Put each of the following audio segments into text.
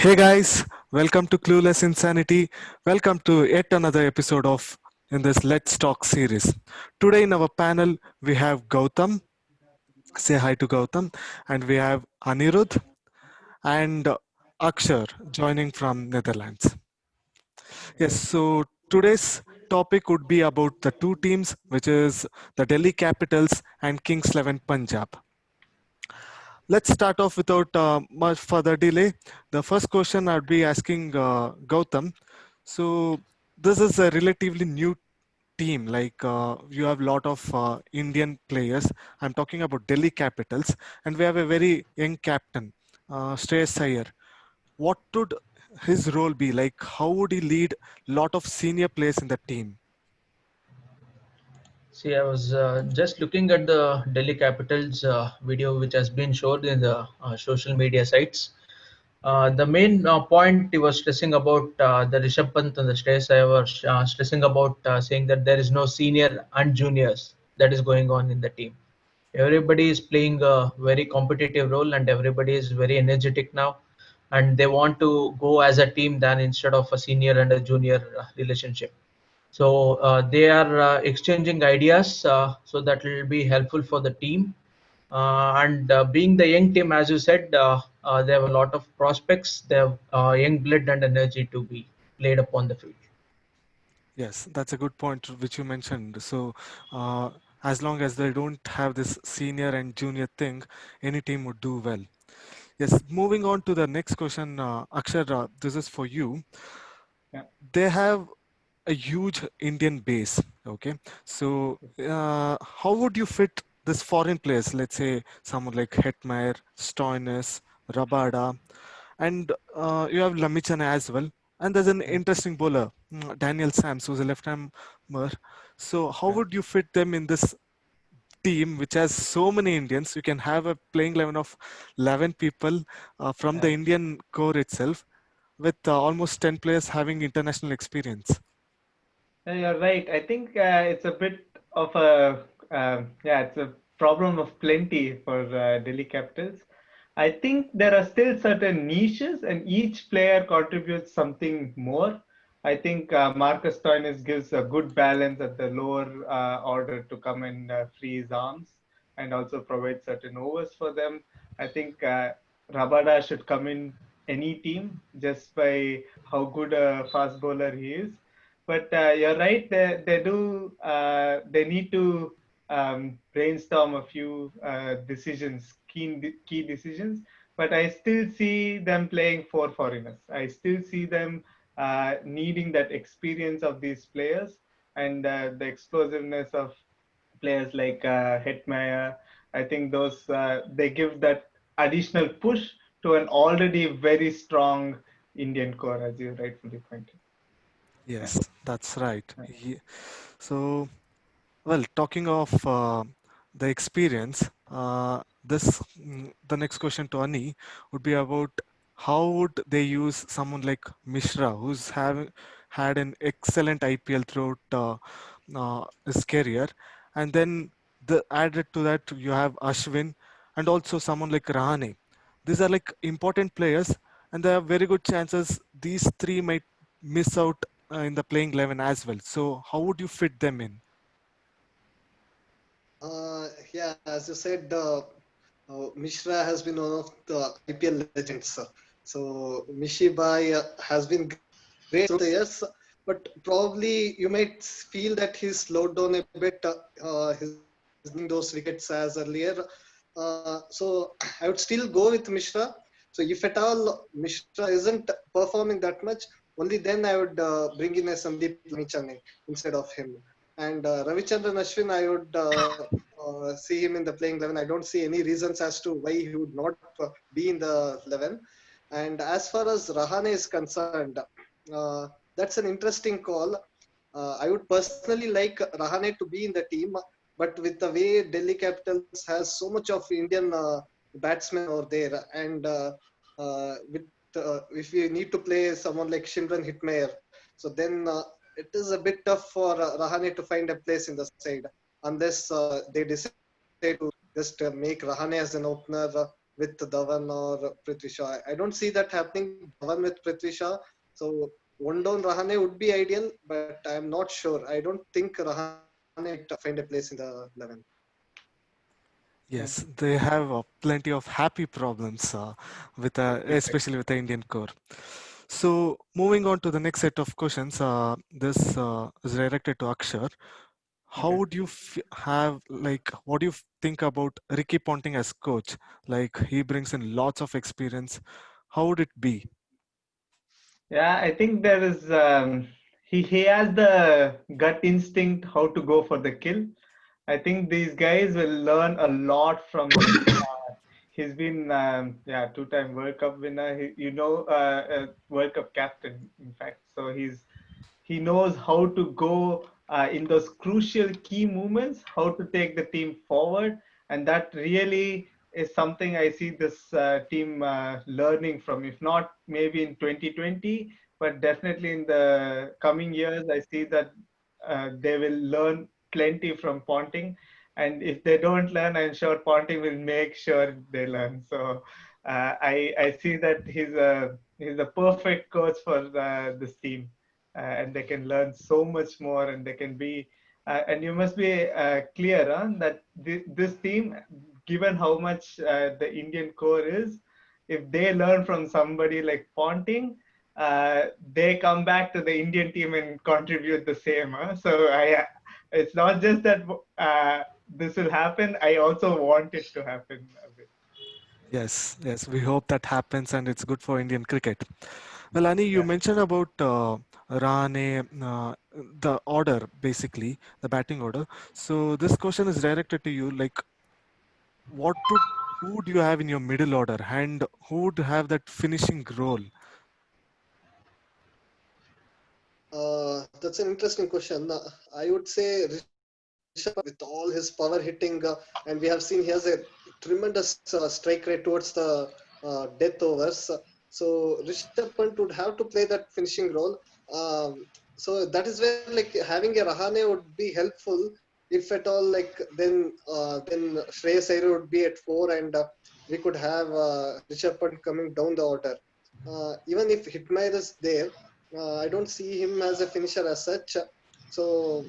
Hey guys, welcome to Clueless Insanity. Welcome to yet another episode of in this Let's Talk series. Today in our panel we have Gautam. Say hi to Gautam, and we have Anirudh and Akshar joining from Netherlands. Yes, so today's topic would be about the two teams, which is the Delhi Capitals and Kings 11 Punjab. Let's start off without much further delay. The first question I'd be asking Gautam. So this is a relatively new team. Like you have a lot of Indian players. I'm talking about Delhi Capitals, and we have a very young captain, Shreyas Iyer. What would his role be? Like how would he lead lot of senior players in the team? See, I was just looking at the Delhi Capitals video, which has been showed in the social media sites. The main point he was stressing about the Rishabh Pant and the Shreyas Iyer was stressing about saying that there is no senior and juniors that is going on in the team. Everybody is playing a very competitive role, and everybody is very energetic now, and they want to go as a team than instead of a senior and a junior relationship. So they are exchanging ideas, so that will be helpful for the team. And being the young team, as you said, they have a lot of prospects. They have young blood and energy to be played upon the field. Yes, that's a good point which you mentioned. So, uh, as long as they don't have this senior and junior thing, any team would do well. Yes, moving on to the next question, Akshar, this is for you. Yeah. They have a huge Indian base. Okay, so how would you fit this foreign players? Let's say someone like Hetmeyer, Stoinis, Rabada, and you have Lamichan as well. And there's an Yeah. interesting bowler, Daniel Sams, who's a left-hander. So how Yeah. would you fit them in this team, which has so many Indians? You can have a playing 11 of 11 people from the Yeah. Indian core itself, with almost 10 players having international experience. You're right. I think it's a bit of a it's a problem of plenty for Delhi Capitals. I think there are still certain niches, and each player contributes something more. I think Marcus Stoinis gives a good balance at the lower order to come and free his arms and also provide certain overs for them. I think Rabada should come in any team just by how good a fast bowler he is. But you're right. They need to brainstorm a few decisions, key decisions. But I still see them playing for foreigners. I still see them needing that experience of these players and the explosiveness of players like Hetmeyer. I think those they give that additional push to an already very strong Indian core, as you rightfully pointed. Yeah. Yes, that's right. So, well, talking of the experience, the next question to Ani would be about how would they use someone like Mishra, who's having had an excellent IPL throughout his career, and then the added to that you have Ashwin and also someone like Rahane. These are like important players, and there are very good chances these three might miss out in the playing 11 as well. So, how would you fit them in? Yeah, as you said, Mishra has been one of the IPL legends. So Mishibai has been great through the years, but probably you might feel that he's slowed down a bit. He's not getting those wickets as earlier. So I would still go with Mishra. So if at all Mishra isn't performing that much, only then I would bring in a Sandeep Lamichan instead of him. And Ravichandran Ashwin, I would see him in the playing 11. I don't see any reasons as to why he would not be in the 11. And as far as Rahane is concerned, that's an interesting call. I would personally like Rahane to be in the team, but with the way Delhi Capitals has so much of Indian batsmen over there, and with if we need to play someone like Shimran Hitmayer, so then it is a bit tough for Rahane to find a place in the side unless they decide to just make Rahane as an opener with Dhawan or Prithvi Shaw. I don't see that happening. Dhawan with Prithvi Shaw. So one down Rahane would be ideal, but I'm not sure. I don't think Rahane might find a place in the 11. Yeah, Yes, they have plenty of happy problems with exactly. especially with the Indian core. So moving on to the next set of questions, this is directed to Akshar. How Okay. would you have like what do you think about Ricky Ponting as coach? Like he brings in lots of experience. How would it be? Yeah, I think there is he has the gut instinct how to go for the kill. I think these guys will learn a lot from him. He's been yeah, two-time World Cup winner. World Cup captain, in fact. So he knows how to go in those crucial key moments, how to take the team forward, and that really is something I see this team learning from. If not maybe in 2020, but definitely in the coming years, I see that they will learn plenty from Ponting. And if they don't learn, I'm sure Ponting will make sure they learn. So I see that he's a perfect coach for this team, and they can learn so much more, and they can be and you must be clear that this team, given how much the Indian core is, if they learn from somebody like Ponting, they come back to the Indian team and contribute the same. So it's not just that this will happen. I also want it to happen a bit. Yes, yes, we hope that happens and it's good for Indian cricket. Well, Ani, you Yeah. mentioned about Rane, the order, basically, the batting order. So this question is directed to you, like, what would who do you have in your middle order, and who would have that finishing role? That's an interesting question. I would say Rishabh Pant with all his power hitting, and we have seen he has a tremendous strike rate towards the death overs. So Rishabh Pant would have to play that finishing role. So that is where like having a Rahane would be helpful if at all. Like then Shreyas Iyer would be at 4, and we could have Rishabh Pant coming down the order. Even if Hitmair is there, I don't see him as a finisher as such. So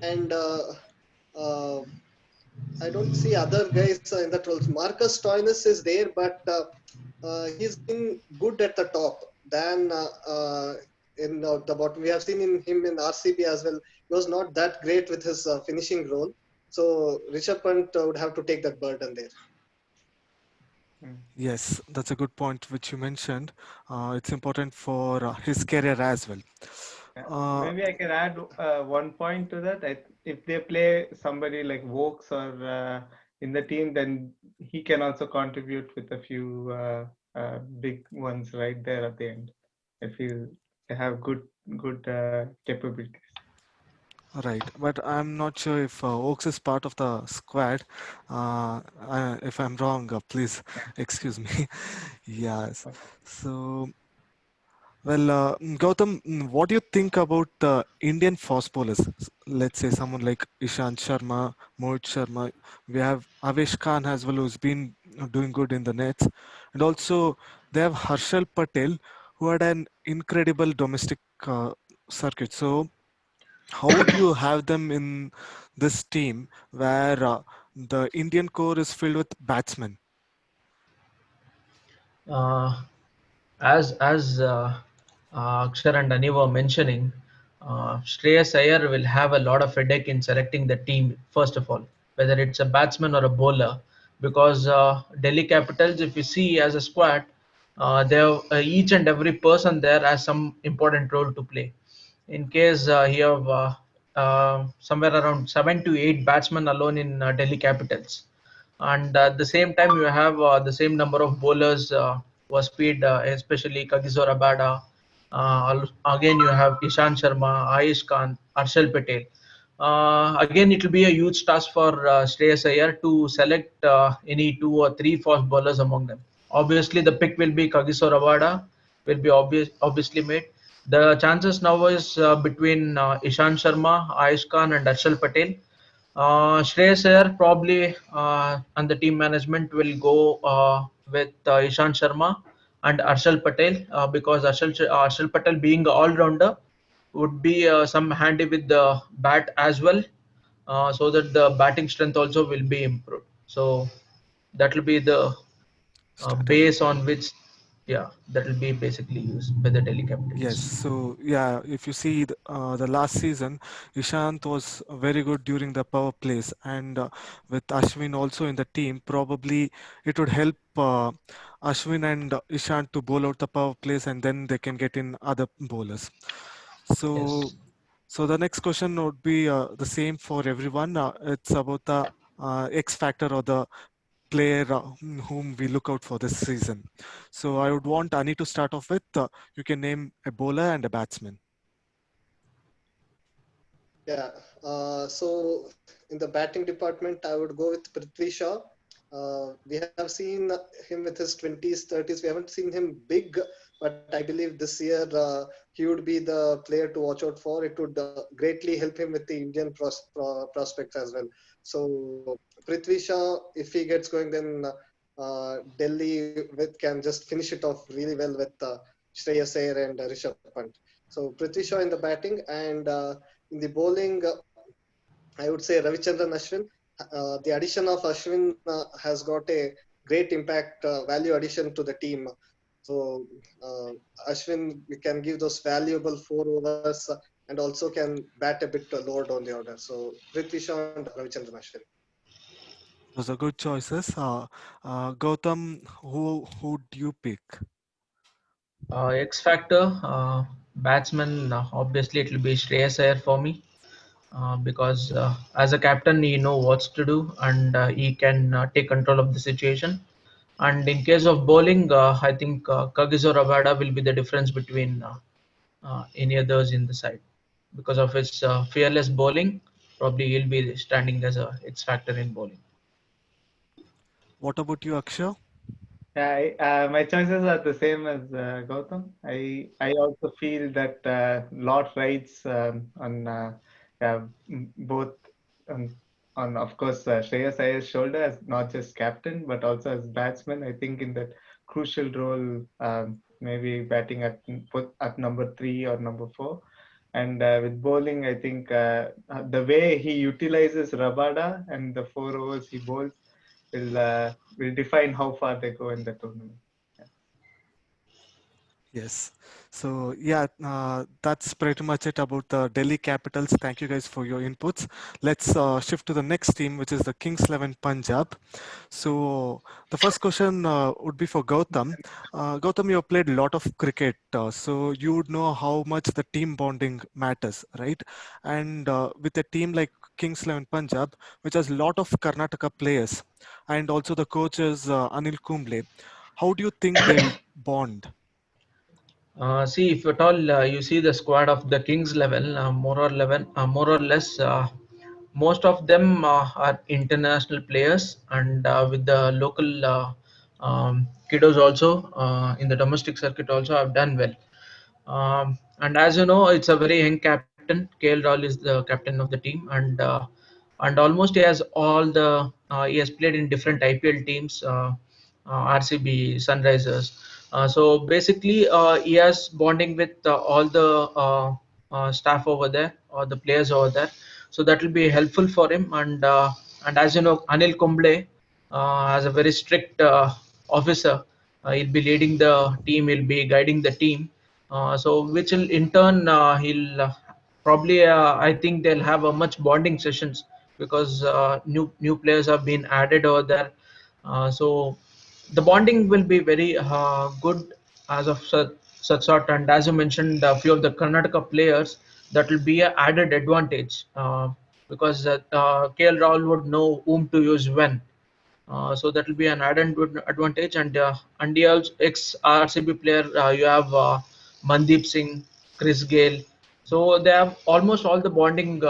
and uh, I don't see other guys in that roles. Marcus Stoinis is there, but he's been good at the top than in the bottom. We have seen in him in RCB as well. He was not that great with his finishing role. So Rishabh Pant would have to take that burden there. Mm. Yes, that's a good point which you mentioned. It's important for his career as well. Yeah. Uh, Maybe I can add one point to that. If they play somebody like Vokes or in the team, then he can also contribute with a few big ones right there at the end. If they have good capabilities. right, but I'm not sure if Oaks is part of the squad. If I'm wrong, please excuse me. Yes. Okay. So, well, Gautam, what do you think about the Indian fast bowlers? Let's say someone like Ishant Sharma, Mohit Sharma. We have Avesh Khan as well, who's been doing good in the nets, and also they have Harshal Patel, who had an incredible domestic circuit. So, how would you have them in this team where the Indian core is filled with batsmen? Uh, as Akshar and Ani were mentioning, Shreyas Iyer will have a lot of headache in selecting the team, first of all, whether it's a batsman or a bowler, because Delhi Capitals, if you see as a squad, they have, each and every person there has some important role to play. In case you have somewhere around 7 to 8 batsmen alone in Delhi Capitals, and at the same time you have the same number of bowlers who are speed, especially Kagiso Rabada. Again, you have Ishan Sharma, Ayush Khan, Arshal Patel. Again, it will be a huge task for Shreyas Iyer to select any 2 or 3 fast bowlers among them. Obviously, the pick will be Kagiso Rabada, will be obviously made. The chances now is between Ishan Sharma, Ayush Khan, and Arshal Patel. Shreyas Iyer probably and the team management will go with Ishant Sharma and Arshal Patel because Arshal Patel being an all-rounder would be some handy with the bat as well, so that the batting strength also will be improved. So that will be the Strategy. base on which, yeah, that will be basically used by the Delhi Yes, Capitals. so yeah, if you see the last season, Ishant was very good during the power plays, and with Ashwin also in the team, probably it would help Ashwin and Ishant to bowl out the power plays, and then they can get in other bowlers. So, Yes. so the next question would be the same for everyone. It's about the X factor or the player whom we look out for this season. So I would want Ani to start off with. You can name a bowler and a batsman. Yeah. So in the batting department, I would go with Prithvi Shaw. We have seen him with his 20s, 30s. We haven't seen him big, but I believe this year he would be the player to watch out for. It would greatly help him with the Indian prospects as well. So Prithvi Shaw, if he gets going, then Delhi can just finish it off really well with Shreyas Iyer and Rishabh Pant. So Prithvi Shaw in the batting and in the bowling, I would say Ravichandran Ashwin. The addition of Ashwin has got a great impact, value addition to the team. So uh, Ashwin can give those valuable 4 overs and also can bat a bit lower down the order. So Prithvi Shaw and Ravichandran Ashwin. Those are good choices. Gautam, who do you pick? X factor batsman, obviously it will be Shreyas Iyer for me, because as a captain he know what to do, and he can take control of the situation. And in case of bowling, I think Kagiso Rabada will be the difference between any others in the side because of his fearless bowling. Probably he'll be standing as a X factor in bowling. What about you, Akshay? Yeah, my choices are the same as Gautam. I also feel that lot rides yeah, both on, of course Shreyas Iyer's shoulder as not just captain but also as batsman. I think in that crucial role, maybe batting at number 3 or number 4. And with bowling, I think the way he utilizes Rabada and the 4 overs he bowls will define how far they go in the tournament. Yeah. Yes. So yeah, that's pretty much it about the Delhi Capitals. Thank you guys for your inputs. Let's shift to the next team, which is the Kings 11 Punjab. So the first question would be for Gautam. Gautam, you have played a lot of cricket, so you would know how much the team bonding matters, right? And with a team like Kings 11 Punjab, which has a lot of Karnataka players, and also the coaches Anil Kumble, how do you think they'll bond? See, if at all you see the squad of the Kings level, more or less, most of them are international players, and with the local kiddos also in the domestic circuit also have done well. And as you know, it's a very young captain. KL Rahul is the captain of the team, and almost he has all the he has played in different IPL teams, RCB, Sunrisers. So basically, he has bonding with all the staff over there or the players over there. So that will be helpful for him. And as you know, Anil Kumble as a very strict officer. He'll be leading the team. He'll be guiding the team. So which will in turn he'll probably I think they'll have a much bonding sessions because new players have been added over there. So the bonding will be very good as of such sort. And as you mentioned, a few of the Karnataka players, that will be an added advantage because KL Rahul would know whom to use when. So that will be an added advantage. And the ex RCB player, you have Mandeep Singh, Chris Gale. So they have almost all the bonding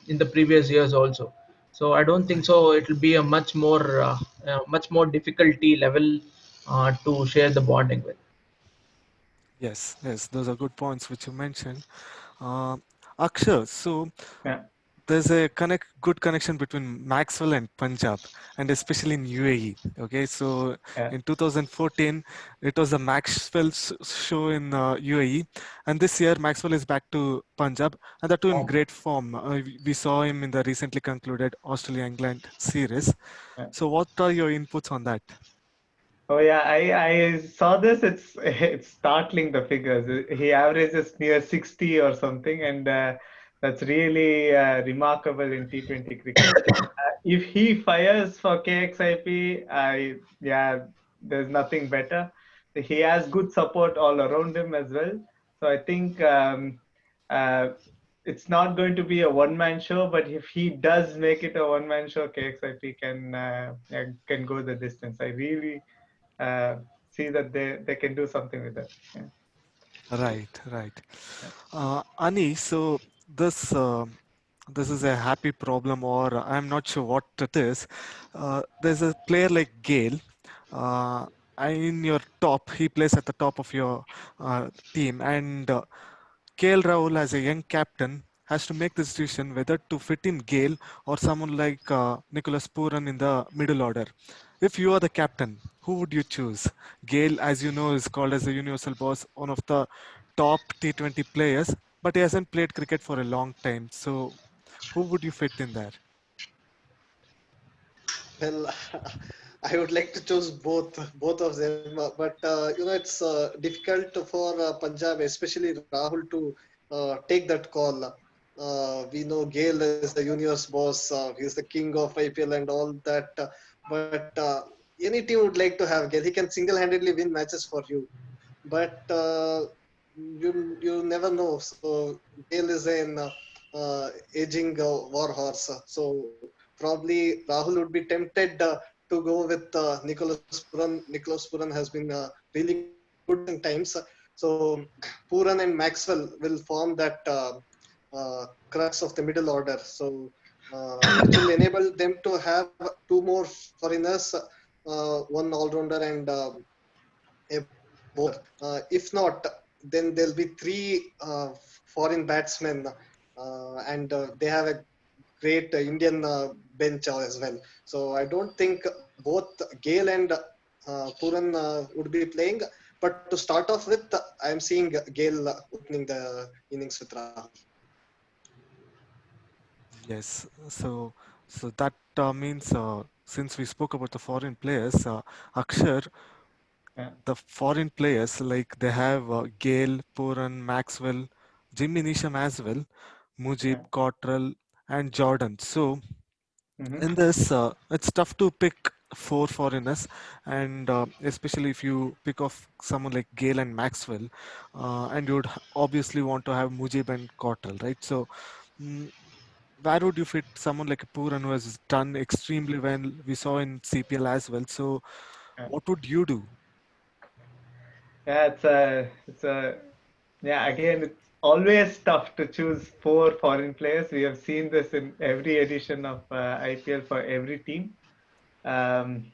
in the previous years also. So I don't think Right. so. It will be a much more difficulty level to share the bonding with. Yes, those are good points which you mentioned. Uh, Akshay, so Yeah. there's a good connection between Maxwell and Punjab, and especially in UAE. Okay, so Yeah. in 2014, it was the Maxwell show in UAE, and this year Maxwell is back to Punjab, and that too in great form. We saw him in the recently concluded Australia-England series. Yeah. So, what are your inputs on that? Oh yeah, I saw this. It's it's startling the figures. He averages near 60 or something, and that's really remarkable in T20 cricket. If he fires for KXIP, yeah, there's nothing better. He has good support all around him as well. So I think uh, it's not going to be a one-man show, but if he does make it a one-man show, KXIP can yeah, can go the distance. I really uh, see that they can do something with that. Yeah. Right, right. Yeah. Ani, so this this is a happy problem, or I'm not sure what it is. There's a player like Gale. Uh, in your top, he plays at the top of your team, and KL Rahul, as a young captain, has to make this decision whether to fit in Gale or someone like Nicholas Puran in the middle order. If you are the captain, who would you choose? Gale, as you know, is called as the universal boss, one of the top T20 players, but he hasn't played cricket for a long time. So, who would you fit in there? Well, I would like to choose both of them, but it's difficult for Punjab, especially Rahul, to take that call. We know Gale is the universe boss. He's the king of IPL and all that. But any team would like to have Gale. He can single-handedly win matches for you. But you never know. So Gale is an aging war horse. So probably Rahul would be tempted to go with Nicholas Puran. Nicholas Puran has been really good in recent times. So Puran and Maxwell will form that crux of the middle order. So which will enable them to have two more foreigners, one all-rounder and a bowler. If not, then there'll be three foreign batsmen, and they have a great Indian bench as well. So I don't think both Gale and Puran would be playing. But to start off with, I'm seeing Gale opening the innings with Rahul. Yes. So that means since we spoke about the foreign players, Akshar, Yeah. the foreign players like they have Gale, Puran, Maxwell, Jimmy Neesham as well, Mujib, Yeah. Cottrell, and Jordan. So Mm-hmm. in this, it's tough to pick four foreigners, and especially if you pick off someone like Gale and Maxwell, and you would obviously want to have Mujib and Cottrell, right? So. mm where would you fit someone like a Puran who has done extremely well? We saw in CPL as well. So, Yeah. what would you do? Yeah, it's a yeah, again, it's always tough to choose four foreign players. We have seen this in every edition of IPL for every team. Um,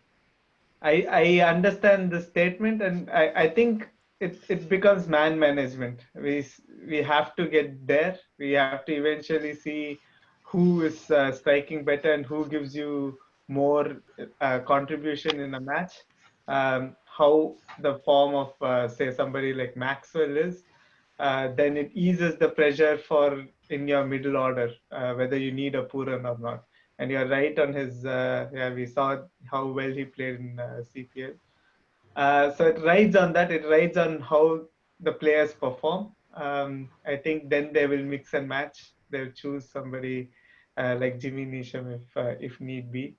I understand the statement, and I think it becomes man management. We have to get there. We have to eventually see who is striking better and who gives you more contribution in a match. How the form of say somebody like Maxwell is, then it eases the pressure for in your middle order, whether you need a Puran or not. And you're right on his. Yeah, we saw how well he played in CPL. So it rides on that. It rides on how the players perform. I think then they will mix and match. They'll choose somebody like Jimmy Neesham if need be.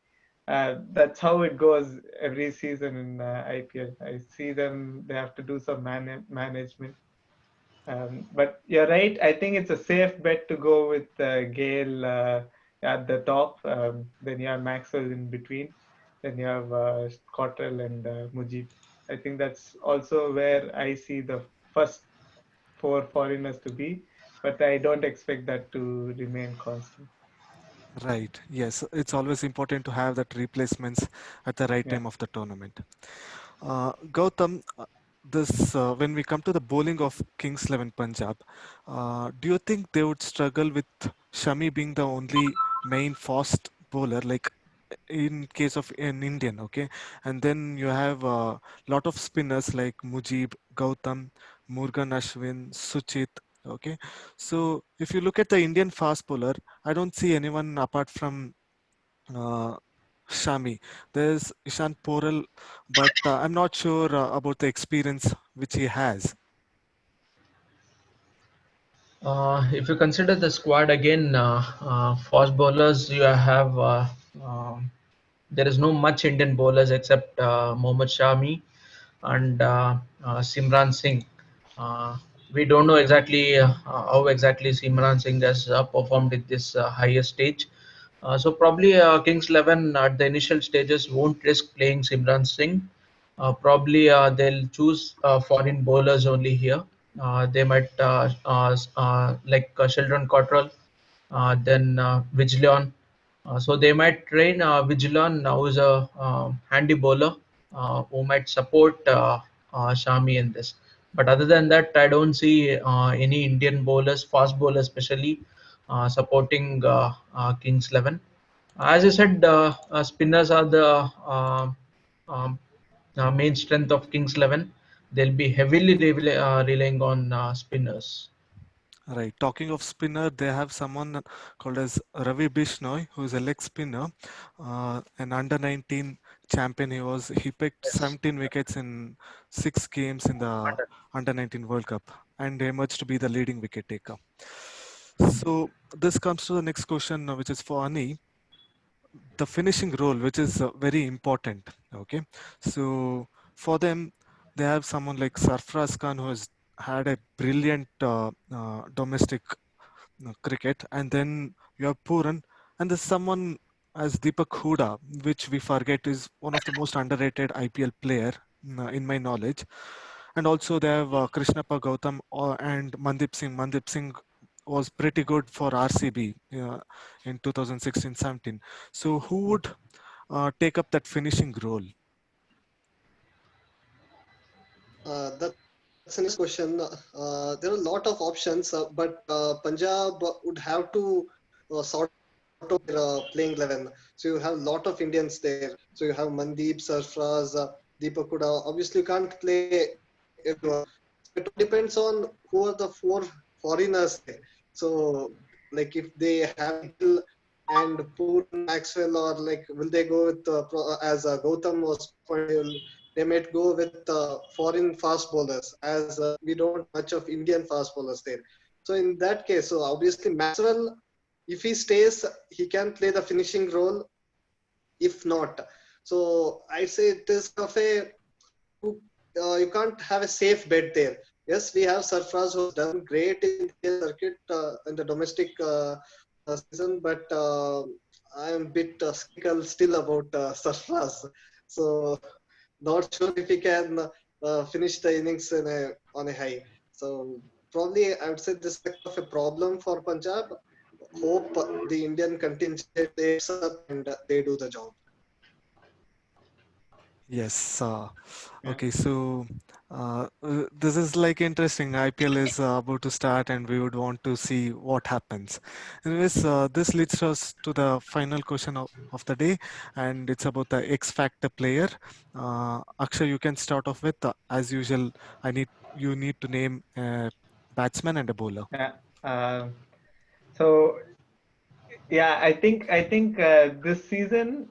That's how it goes every season in IPL. I see them. They have to do some management. But you're right. I think it's a safe bet to go with Gale at the top. Then you have Maxwell in between. Then you have Cottrell and Mujib. I think that's also where I see the first four foreigners to be. But I don't expect that to remain constant. Right. Yes. It's always important to have that replacements at the right Yeah. time of the tournament. Gautam, this when we come to the bowling of Kings 11 Punjab, do you think they would struggle with Shami being the only main fast bowler, like in case of an Indian, okay, and then you have a lot of spinners like Mujib, Gautam, Murugan Ashwin, Suchit. Okay, so if you look at the Indian fast bowler, I don't see anyone apart from uh, Shami. There's Ishan Poral, but I'm not sure about the experience which he has. If you consider the squad again, fast bowlers, you have there is no much Indian bowlers except Mohammad Shami and Simran Singh. Uh, we don't know exactly how exactly Simran Singh has performed at this highest stage. So probably Kings 11 at the initial stages won't risk playing Simran Singh. Probably they'll choose foreign bowlers only here. They might like Sheldon Cottrell, then Vigilon. So they might train Vigilon, who is a handy bowler, who might support Shami in this. But other than that, I don't see any Indian bowlers, fast bowlers especially, supporting Kings 11. As I said, spinners are the um, main strength of Kings 11. They'll be heavily relying on spinners. Right. Talking of spinner, they have someone called as Ravi Bishnoi, who is a leg spinner, an under 19 champion. He picked Yes. 17 wickets in 6 games in the under 19 World Cup and emerged to be the leading wicket taker. So this comes to the next question, which is for Ani, the finishing role, which is very important. Okay, so for them, they have someone like Sarfraz Khan, who has had a brilliant domestic cricket, and then you have Puran, and there's someone as Deepak Huda, which we forget is one of the most underrated IPL player in my knowledge. And also they have Krishnappa Gautam and Mandip Singh. Mandip Singh was pretty good for RCB in 2016-17. So who would take up that finishing role? That's an interesting question. There are a lot of options, but Punjab would have to sort out their playing 11. So you have a lot of Indians there. So you have Mandeep, Sarfraz, Deepak Huda. Obviously, you can't play everyone. So it all depends on who are the four foreigners there. So, like if they have Gill and Pooran Maxwell, or like will they go with as Gautam was pointed, they might go with foreign fast bowlers, as we don't have much of Indian fast bowlers there. So in that case, so obviously Maxwell, if he stays, he can play the finishing role. If not, so I say it is of a you can't have a safe bet there. Yes, we have Sarfraz who has done great in the IPL circuit in the domestic season, but I am a bit skeptical still about Sarfraz. So not sure if he can finish the innings on a high. So probably I would say this is a kind of a problem for Punjab. Hope the Indian contingent stays up and they do the job. Yes. Yeah. Okay. So this is like interesting. IPL is about to start, and we would want to see what happens. Anyways, this leads us to the final question of the day, and it's about the X Factor player. Akshay, you can start off with, as usual. You need to name a batsman and a bowler. Yeah. So yeah, I think this season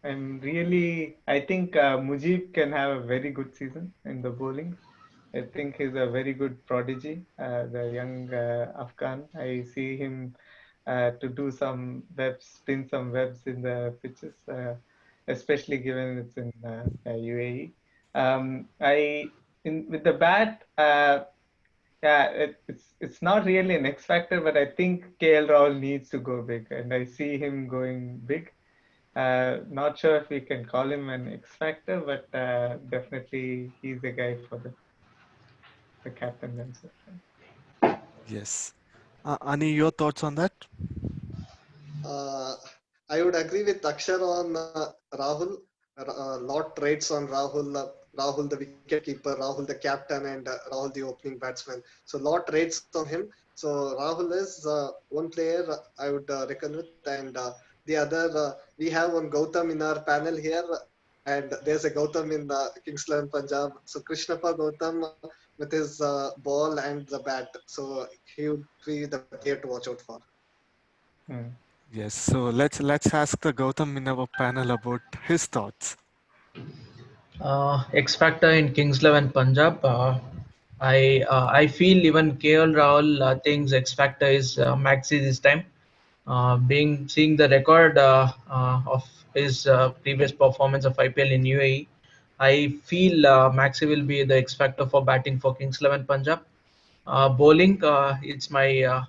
I'm really I think Mujib can have a very good season in the bowling. I think he's a very good prodigy, the young Afghan. I see him to do some webs, spin some webs in the pitches, especially given it's in UAE. I in with the bat. Yeah, it's not really an X factor, but I think KL Rahul needs to go big, and I see him going big. Not sure if we can call him an X factor, but definitely he's the guy for the captain themselves. Yes. Ani, your thoughts on that? Uh, I would agree with Akshar on Rahul. A lot traits on Rahul. Rahul the wicket keeper, Rahul the captain, and Rahul the opening batsman. So lot rates on him. So Rahul is one player I would reckon with, and the other we have one Gautam in our panel here, and there's a Gautam in Kings 11 Punjab. So Krishnappa Gautam with his ball and the bat. So he would be the player to watch out for. Hmm. Yes, so let's ask the Gautam in our panel about his thoughts. X Factor in Kings 11 Punjab. I feel even KL Rahul thinks X Factor is Maxi this time. Being seeing the record of his previous performance of IPL in UAE, I feel Maxi will be the X Factor for batting for Kings 11 Punjab. Bowling, it's my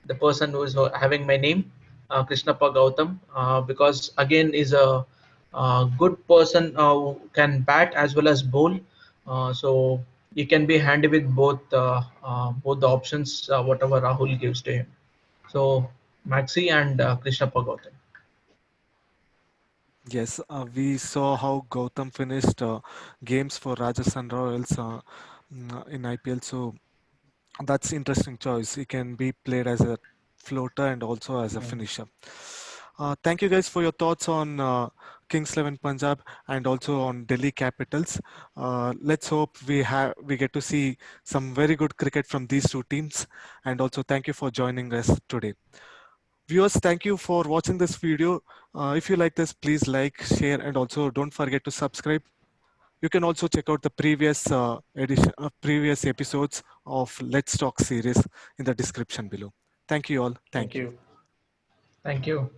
the person who is having my name, Krishnappa Gautam, because again is a good person who can bat as well as bowl. So he can be handy with both the options, whatever Rahul gives to him. So Maxi and Krishnappa Gautam. Yes, we saw how Gautam finished games for Rajasthan Royals in IPL. So that's interesting choice. He can be played as a floater and also as a Hmm. finisher. Thank you guys for your thoughts on Kings 11 Punjab and also on Delhi Capitals. Let's hope we get to see some very good cricket from these two teams. And also thank you for joining us today. Viewers, thank you for watching this video. If you like this, please like, share, and also don't forget to subscribe. You can also check out the previous episodes of Let's Talk series in the description below. Thank you all. Thank Thank you. you. Thank you.